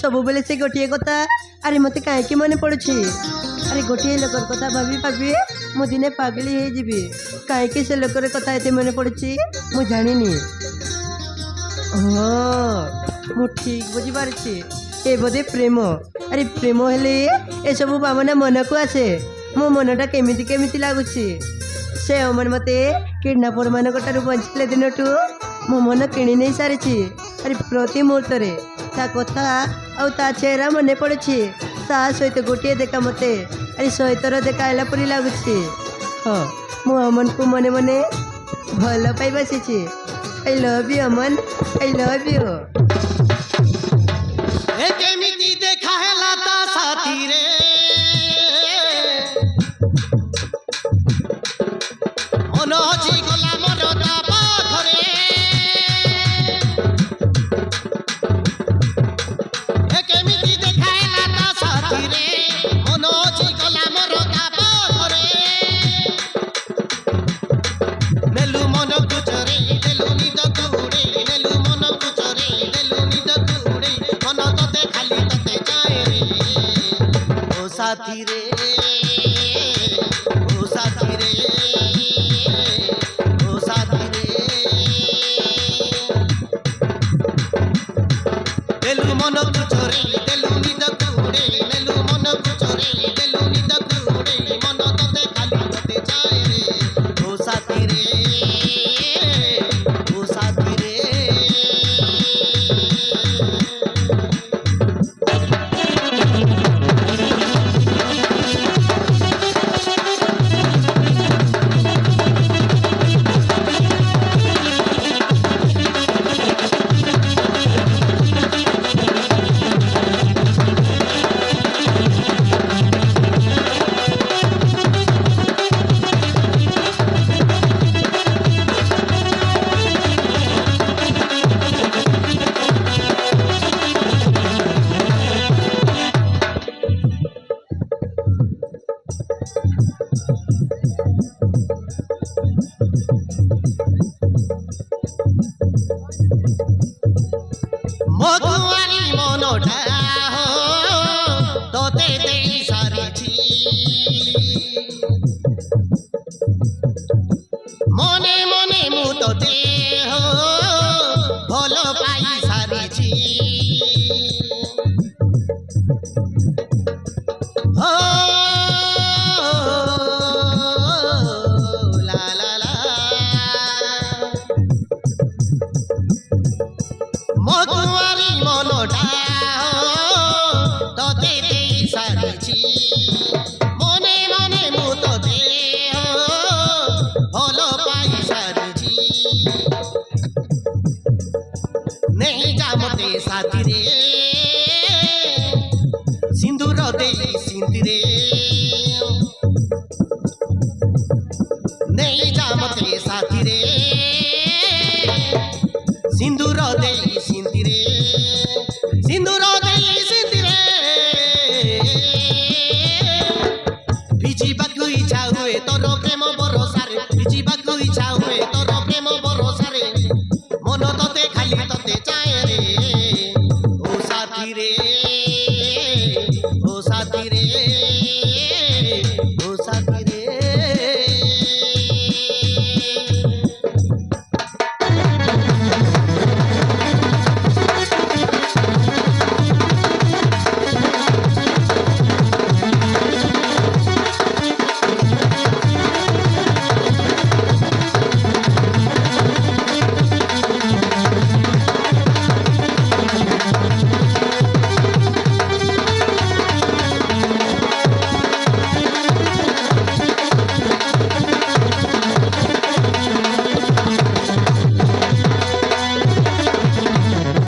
सब बेले से गोटे कथा अरे मत कहीं मन पड़ुछि अरे गोटे लोकर कथा भाभी भाभी मु दिने पागली हो जीवी कहीं से लोकर कथा एते मन पड़ुछि मु जानिनी मु ठीक बुझी पारछि ए बोधे प्रेम अरे प्रेम हेले ए सब भावना मन को आसे मो मनटा केमिति केमिति लागुछि से अमन मते किडनापर मान बंचले दिन टू मो मन किणी नहीं सारी अरे प्रति मुहूर्त ता कथा आउ ता चेहरा मन पड़ुछि ता सहित गोटे देखा मते अरे सहितर देखा आला परी लागुछि हाँ मु अमन को मने मने भल पाई बसी I love you Aman I love you केमिति देखा है लाता साथी रे मनोजी गला मरता पाखरे केमिति देखा है लाता साथी रे मनोजी गला मरता पाखरे नेलु मन कुचरे नेलु निद कुड़े नेलु मन कुचरे नेलु निद कुड़े मन तते खाली तते जाए रे ओ साथी रे ओ साथी रे ओ साथी रे नेलु मन कुचरे नेलु निद कुड़े नेलु मन कुचरे नेलु निद कुड़े मन तते खाली तते जाए रे ओ साथी रे ओ साथी रे मधुआरी मनोटा हो तोते देई सारिछि मने मने मु तोते हो भल पाई सारिछि हो ला ला ला मधुआरी मनोटा तोते देई सारिछि मने मने मु तोते भल पाई सारिछि नहीं जा मते साथी रे सिंदूर देई सिंती रे नहीं जा मते साथी रे सिंदूर देई सिंती रे सिंदूर देई सिंती रे भिजिबाकु इच्छा हुए तोर प्रेम भरोसा रे भिजिबाकु इच्छा हुए तोर प्रेम भरोसा रे मन तते खाली तते चाहे रे ओ साथी रे